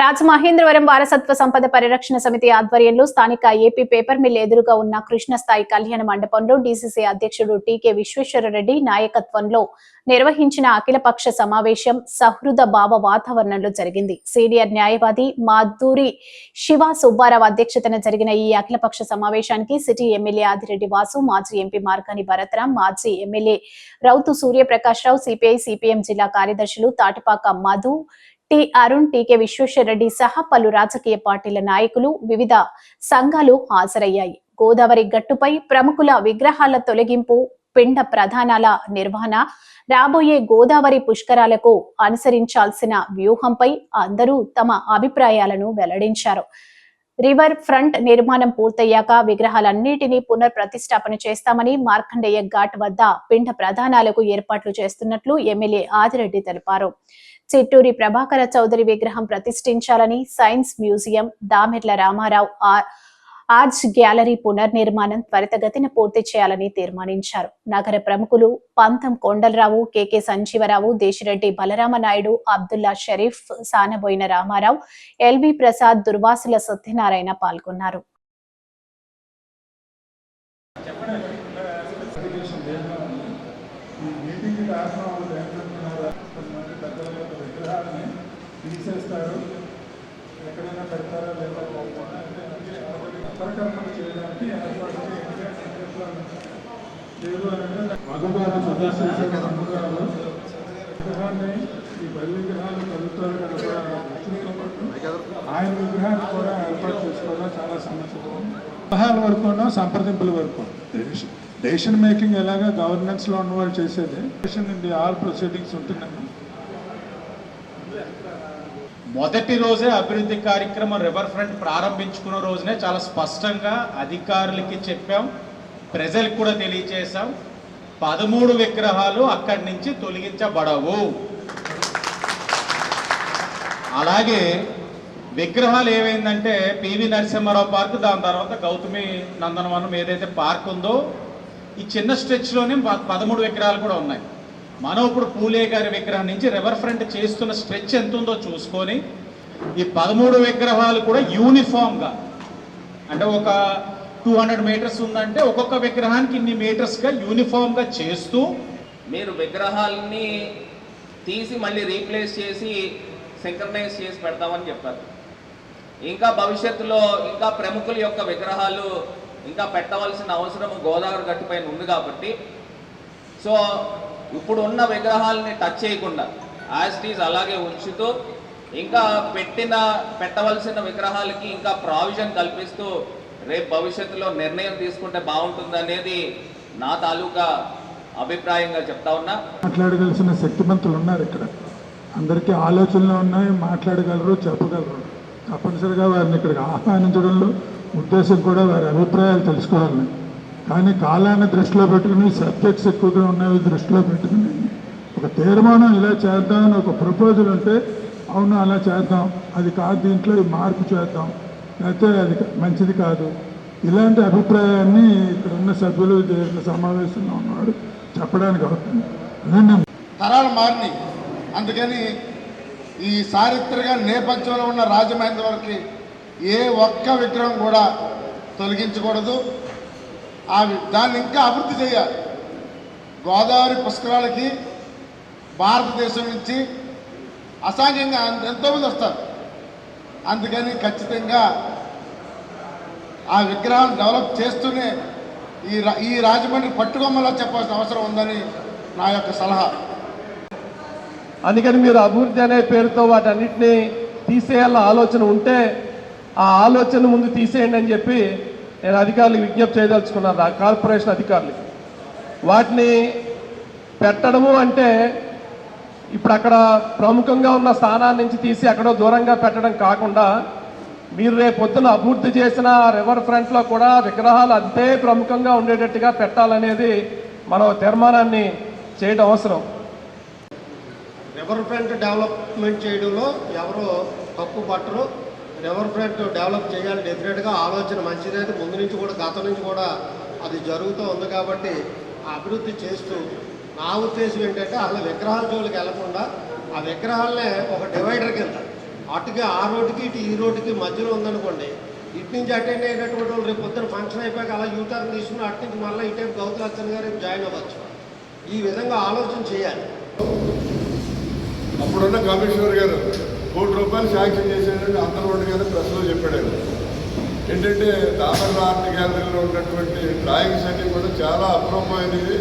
రాజమహేంద్రవరం వారసత్వ సంపద పరిరక్షణ సమితి ఆధ్వర్యంలో స్థానిక ఏపీ పేపర్ మిల్ ఎదురుగా ఉన్న కృష్ణస్థాయి కళ్యాణ మండపంలో డీసీసీ అధ్యక్షుడు టీకే విశ్వేశ్వరరెడ్డి నాయకత్వంలో నిర్వహించిన అఖిలపక్ష సమావేశం సహృద భావ వాతావరణంలో జరిగింది. సీనియర్ న్యాయవాది మాధూరి శివ సుబ్బారావు అధ్యక్షతన జరిగిన ఈ అఖిలపక్ష సమావేశానికి సిటీ ఎమ్మెల్యే ఆదిరెడ్డి వాసు, మాజీ ఎంపీ మార్గాని భరత్రాం, మాజీ ఎమ్మెల్యే రౌతు సూర్యప్రకాష్ రావు, సిపిఐ సిపిఎం జిల్లా కార్యదర్శులు తాటిపాక మధు, టి అరుణ్, టీకే విశ్వేశ్వరరెడ్డి సహా పలు రాజకీయ పార్టీల నాయకులు, వివిధ సంఘాలు హాజరయ్యాయి. గోదావరి గట్టుపై ప్రముఖుల విగ్రహాల తొలగింపు, పిండ ప్రధానాల నిర్వహణ, రాబోయే గోదావరి పుష్కరాలకు అనుసరించాల్సిన వ్యూహంపై అందరూ తమ అభిప్రాయాలను వెల్లడించారు. రివర్ ఫ్రంట్ నిర్మాణం పూర్తయ్యాక విగ్రహాలన్నింటినీ పునఃప్రతిష్ఠాపన చేస్తామని, మార్కండేయ ఘాట్ వద్ద పిండ ప్రధానాలకు ఏర్పాట్లు చేస్తున్నట్లు ఎమ్మెల్యే ఆదిరెడ్డి తెలిపారు. చిట్టూరి ప్రభాకర చౌదరి విగ్రహం ప్రతిష్ఠించాలని, science museum, Damerla Ramarao arts gallery పునర్నిర్మాణం త్వరితగతిన పూర్తి చేయాలని తీర్మానించారు. నగర ప్రముఖులు పంతం కొండలరావు, కెకే సంజీవరావు, దేశిరెడ్డి బలరామనాయుడు, అబ్దుల్లా షరీఫ్, సానబోయిన రామారావు, ఎల్వి ప్రసాద్, దుర్వాసుల సత్యనారాయణ పాల్గొన్నారు. తీసేస్తారు, ఎక్కడైనా పెడతారా లేదా పరికల్పన చేయడానికి ఏర్పాటు లేదు అని మగవారు సుదర్శన అమ్మగారు విగ్రహాన్ని ఈ బలి విగ్రహాలు కలుగుతారు కనుక ఆయన విగ్రహాన్ని కూడా ఏర్పాటు చేసుకోవడం చాలా సమస్యలు. విగ్రహాల వరకు సంప్రదింపుల వరకు డెసిషన్ మేకింగ్ ఎలాగా గవర్నెన్స్లో ఉన్న వాళ్ళు చేసేది decision in the all proceedings ఉంటుందండి. మొదటి రోజే అభివృద్ధి కార్యక్రమం రివర్ ఫ్రంట్ ప్రారంభించుకున్న రోజునే చాలా స్పష్టంగా అధికారులకి చెప్పాం, ప్రజలకు కూడా తెలియచేశాం. 13 విగ్రహాలు అక్కడి నుంచి తొలగించబడవు. అలాగే విగ్రహాలు ఏమైందంటే పివి నరసింహారావు పార్క్, దాని తర్వాత గౌతమి నందనవనం ఏదైతే పార్క్ ఉందో ఈ చిన్న స్ట్రెచ్లోనే 13 విగ్రహాలు కూడా ఉన్నాయి. మనం ఇప్పుడు పూలే గారి విగ్రహం నుంచి రివర్ ఫ్రంట్ చేస్తున్న స్ట్రెచ్ ఎంత ఉందో చూసుకొని ఈ 13 విగ్రహాలు కూడా యూనిఫామ్గా, అంటే ఒక 200 మీటర్స్ ఉందంటే ఒక్కొక్క విగ్రహానికి ఇన్ని మీటర్స్గా యూనిఫామ్గా చేస్తూ మీరు విగ్రహాలని తీసి మళ్ళీ రీప్లేస్ చేసి సింక్రనైజ్ చేసి పెడతామని చెప్పారు. ఇంకా భవిష్యత్తులో ఇంకా ప్రముఖుల యొక్క విగ్రహాలు ఇంకా పెట్టవలసిన అవసరం గోదావరి గట్టుపైన ఉంది కాబట్టి సో ఇప్పుడు ఉన్న విగ్రహాలని టచ్ చేయకుండా యాజ్ ఇట్ ఈజ్ అలాగే ఉంచుతూ ఇంకా పెట్టవలసిన విగ్రహాలకి ఇంకా ప్రావిజన్ కల్పిస్తూ రేపు భవిష్యత్తులో నిర్ణయం తీసుకుంటే బాగుంటుంది అనేది నా తాలూకా అభిప్రాయంగా చెప్తా ఉన్నా. మాట్లాడగలిసిన శక్తిమంతులు ఉన్నారు ఇక్కడ, అందరికీ ఆలోచనలు ఉన్నాయి, మాట్లాడగలరు, చెప్పగలరు. తప్పనిసరిగా వారిని ఇక్కడికి ఆహ్వానించడంలో ఉద్దేశం కూడా వారి అభిప్రాయాలు తెలుసుకోవాలని. కానీ కాలాన్ని దృష్టిలో పెట్టుకుని, సబ్జెక్ట్స్ ఎక్కువగా ఉన్నవి దృష్టిలో పెట్టుకుని ఒక తీర్మానం ఇలా చేద్దామని ఒక ప్రపోజల్ ఉంటే అవును అలా చేద్దాం, అది కాదు దీంట్లో మార్పు చేద్దాం, లేకపోతే అది మంచిది కాదు, ఇలాంటి అభిప్రాయాన్ని ఇక్కడ ఉన్న సభ్యులు సమావేశంలో ఉన్నవాడు చెప్పడానికి అవుతుంది. తరాలు మారినాయి, అందుకని ఈ చారిత్రక నేపథ్యంలో ఉన్న రాజమహేంద్రవరంకి ఏ ఒక్క విగ్రహం కూడా తొలగించకూడదు. దాన్ని ఇంకా అభివృద్ధి చేయాలి. గోదావరి పుష్కరాలకి భారతదేశం నుంచి అసాంఘ్యంగా ఎంతోమంది వస్తారు. అందుకని ఖచ్చితంగా ఆ విగ్రహం డెవలప్ చేస్తూనే ఈ రాజమండ్రి పట్టుకొమ్మలా చెప్పాల్సిన అవసరం ఉందని నా యొక్క సలహా. అందుకని మీరు అభివృద్ధి అనే పేరుతో వాటన్నిటినీ తీసేయాలన్న ఆలోచన ఉంటే ఆ ఆలోచన ముందు తీసేయండి అని చెప్పి నేను అధికారులకు విజ్ఞప్తి చేయదలుచుకున్నాను. కార్పొరేషన్ అధికారులకి వాటిని పెట్టడము అంటే ఇప్పుడు అక్కడ ప్రముఖంగా ఉన్న స్థానాన్ని నుంచి తీసి ఎక్కడో దూరంగా పెట్టడం కాకుండా మీరు రేపు పొద్దున అభివృద్ధి చేసిన రివర్ ఫ్రంట్లో కూడా విగ్రహాలు అంతే ప్రముఖంగా ఉండేటట్టుగా పెట్టాలనేది మనం తీర్మానాన్ని చేయడం అవసరం. రివర్ ఫ్రంట్ డెవలప్మెంట్ చేయడంలో ఎవరో తప్పు పట్టరు. రివర్ ఫ్రంట్ డెవలప్ చేయాలి, డెఫినెట్గా ఆలోచన మంచిదైతే ముందు నుంచి కూడా గతం నుంచి కూడా అది జరుగుతూ ఉంది. కాబట్టి అభివృద్ధి చేస్తూ నా ఉద్దేశం ఏంటంటే అసలు విగ్రహాల జోలికి వెళ్లకుండా ఆ విగ్రహాలనే ఒక డివైడర్ కింద అటుగా ఆ రోడ్డుకి ఇటు ఈ రోడ్డుకి మధ్యలో ఉందనుకోండి, ఇటు నుంచి అటెండ్ అయినటువంటి వాళ్ళు రేపు పొద్దున ఫంక్షన్ అయిపోయాక అలా యూటర్న్ తీసుకుని అటు నుంచి మళ్ళీ ఇటే గౌతులు అచ్చన్ గారు రేపు జాయిన్ అవ్వచ్చు. ఈ విధంగా ఆలోచన చేయాలి. అప్పుడున్న కమిషనర్ గారు ₹1 శాంక్షన్ చేసేటట్టు అందరూ రోడ్డు గారు ప్రెస్లో చెప్పాడు. ఏంటంటే దాదాపు ఆర్ట్ గ్యాలరీలో ఉన్నటువంటి డ్రాయింగ్స్ అన్ని కూడా చాలా అపూర్వమైనవి.